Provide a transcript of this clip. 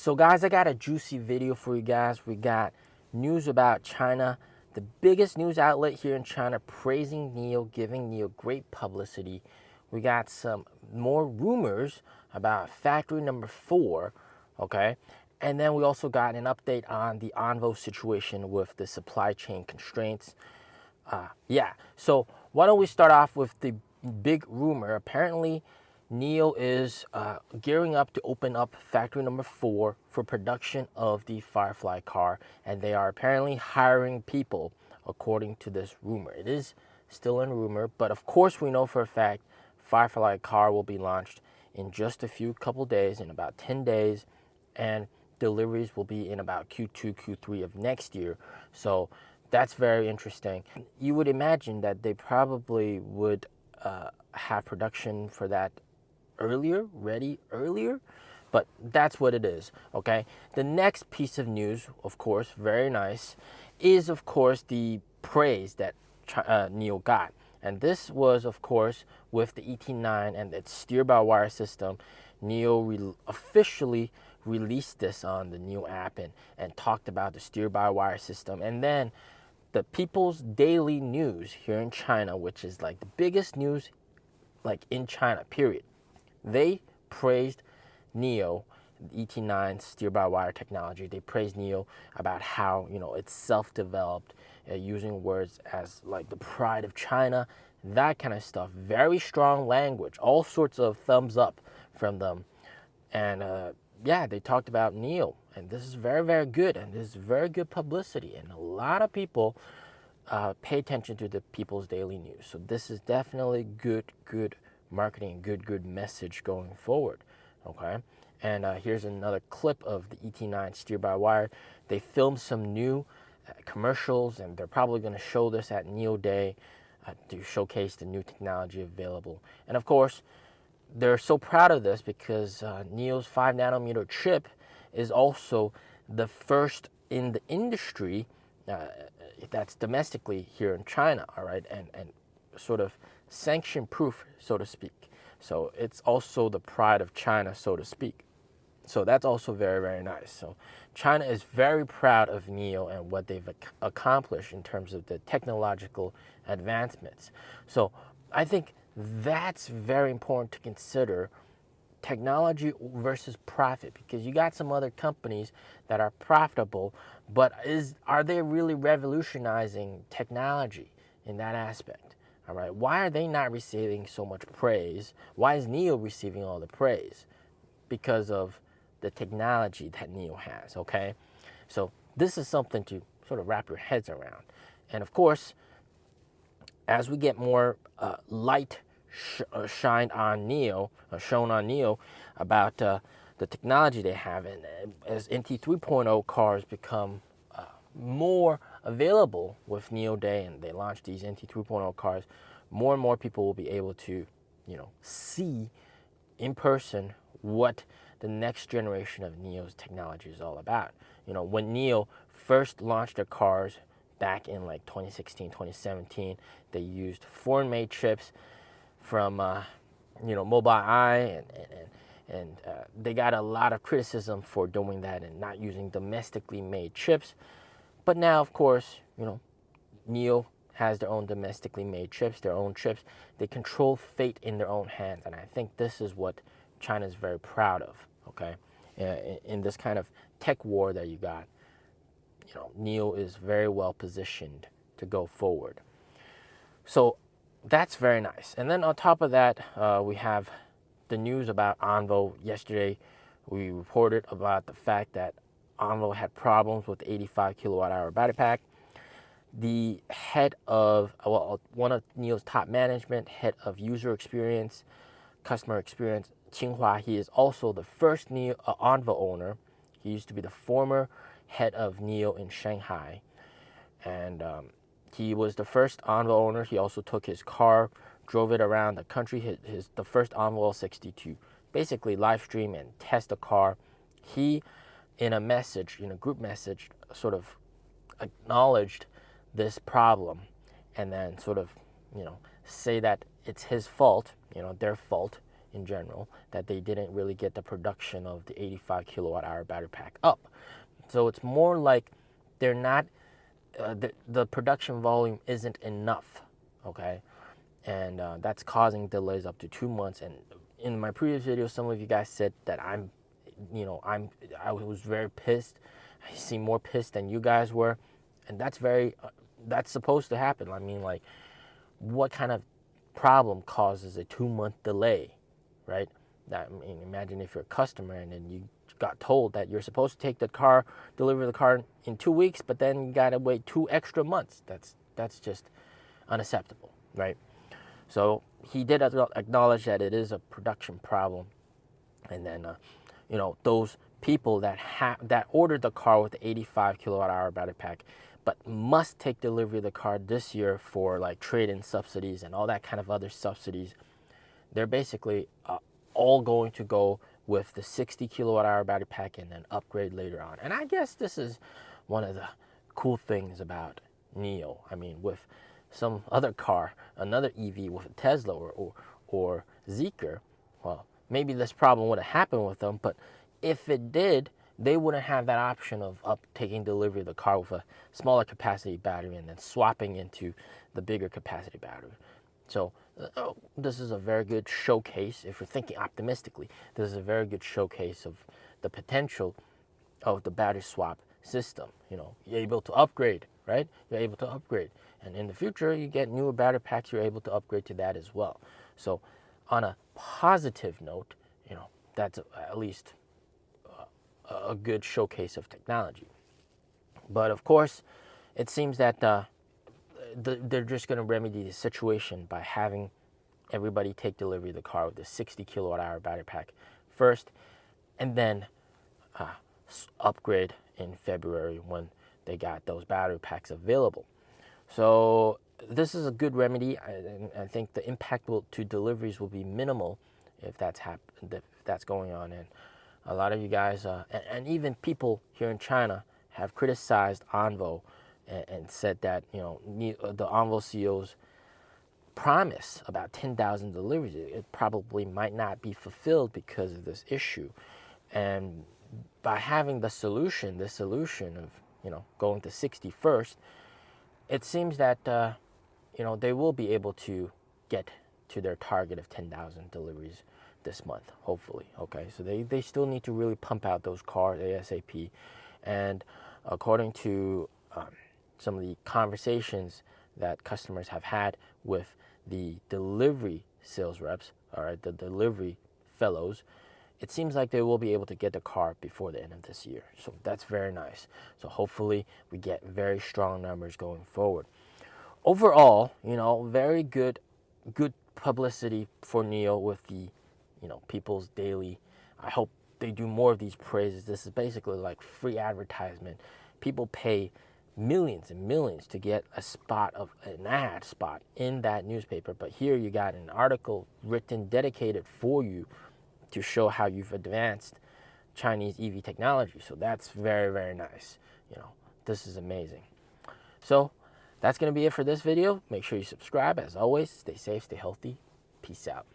So guys, I got a juicy video for you guys. We got news about China, the biggest news outlet here in China, praising NIO, giving NIO great publicity. We got some more rumors about factory number 4, okay? And then we also got an update on the ONVO situation with the supply chain constraints. So why don't we start off with the big rumor? Apparently, NIO is gearing up to open up factory number 4 for production of the Firefly car, and they are apparently hiring people according to this rumor. It is still in rumor, but of course we know for a fact Firefly car will be launched in just a couple days, in about 10 days, and deliveries will be in about Q2, Q3 of next year. So that's very interesting. You would imagine that they probably would have production for that ready earlier, but that's what it is, okay? The next piece of news, of course, very nice, is of course the praise that NIO got. And this was, of course, with the ET9 and its steer-by-wire system. NIO officially released this on the NIO app and talked about the steer-by-wire system. And then the People's Daily News here in China, which is like the biggest news like in China, period. They praised NIO, ET9 steer-by-wire technology. They praised NIO about how, it's self-developed, using words as like the pride of China, that kind of stuff. Very strong language, all sorts of thumbs up from them. And they talked about NIO, and this is very, very good, and this is very good publicity, and a lot of people pay attention to the People's Daily News. So this is definitely good marketing, good message going forward, okay? And here's another clip of the ET9 steer-by-wire. They filmed some new commercials, and they're probably going to show this at NIO Day to showcase the new technology available. And of course, they're so proud of this because NIO's 5nm chip is also the first in the industry that's domestically here in China, all right, and sort of sanction proof, so to speak. So it's also the pride of China, so to speak. So that's also very, very nice. So China is very proud of NIO and what they've accomplished in terms of the technological advancements. So I think that's very important to consider, technology versus profit, because you got some other companies that are profitable, but are they really revolutionizing technology in that aspect? All right, why are they not receiving so much praise? Why is NIO receiving all the praise? Because of the technology that NIO has, okay? So this is something to sort of wrap your heads around. And of course, as we get more light shown on NIO about the technology they have, and as NT 3.0 cars become more available with NIO Day, and they launch these NT 3.0 cars, more and more people will be able to, see in person what the next generation of NIO's technology is all about. When NIO first launched their cars back in like 2016, 2017, they used foreign-made chips from, Mobileye, and they got a lot of criticism for doing that and not using domestically made chips. But now, of course, NIO has their own domestically made chips, their own chips. They control fate in their own hands, and I think this is what China is very proud of, okay? In this kind of tech war that you got, NIO is very well positioned to go forward. So that's very nice. And then on top of that, we have the news about ONVO. Yesterday, we reported about the fact that ONVO had problems with the 85 kilowatt-hour battery pack. The head of, one of NIO's top management, head of user experience, customer experience, Qinghua, he is also the first ONVO owner. He used to be the former head of NIO in Shanghai. And he was the first ONVO owner. He also took his car, drove it around the country, the first ONVO L60 to basically live stream and test the car. He, in a group message, sort of acknowledged this problem and then sort of, say that it's his fault, their fault, in general, that they didn't really get the production of the 85 kilowatt hour battery pack up. So it's more like they're not, the production volume isn't enough, okay? And that's causing delays up to 2 months. And in my previous video, some of you guys said that I was very pissed. I seem more pissed than you guys were, and that's supposed to happen. I mean, like, what kind of problem causes a 2-month delay, right? I mean, imagine if you're a customer and then you got told that you're supposed to take the car, deliver the car in 2 weeks, but then you gotta wait 2 extra months. That's just unacceptable, right? So he did acknowledge that it is a production problem, and then those people that ordered the car with the 85 kilowatt hour battery pack, but must take delivery of the car this year for like trade-in subsidies and all that kind of other subsidies, they're basically all going to go with the 60 kilowatt hour battery pack and then upgrade later on. And I guess this is one of the cool things about NIO. I mean, with some other car, another EV with a Tesla or Zeekr, well, maybe this problem would have happened with them, but if it did, they wouldn't have that option of taking delivery of the car with a smaller capacity battery and then swapping into the bigger capacity battery. So this is a very good showcase. If you're thinking optimistically, this is a very good showcase of the potential of the battery swap system. You're able to upgrade, right? You're able to upgrade. And in the future, you get newer battery packs, you're able to upgrade to that as well. So on a positive note, that's at least a good showcase of technology. But of course, it seems that they're just going to remedy the situation by having everybody take delivery of the car with the 60 kilowatt hour battery pack first, and then upgrade in February when they got those battery packs available. So this is a good remedy. I think the impact to deliveries will be minimal if that's going on. And a lot of you guys, and even people here in China, have criticized ONVO and said that the ONVO CEO's promise about 10,000 deliveries, it probably might not be fulfilled because of this issue. And by having this solution of going to 60 first, it seems that they will be able to get to their target of 10,000 deliveries this month, hopefully. Okay, so they still need to really pump out those cars ASAP. And according to some of the conversations that customers have had with the delivery sales reps, all right, the delivery fellows, it seems like they will be able to get the car before the end of this year. So that's very nice. So hopefully we get very strong numbers going forward. Overall, very good publicity for NIO with the People's Daily. I hope they do more of these praises. This is basically like free advertisement. People pay millions and millions to get an ad spot in that newspaper, but here you got an article written dedicated for you to show how you've advanced Chinese EV technology. So that's very, very nice. This is amazing. So that's going to be it for this video. Make sure you subscribe. As always, stay safe, stay healthy. Peace out.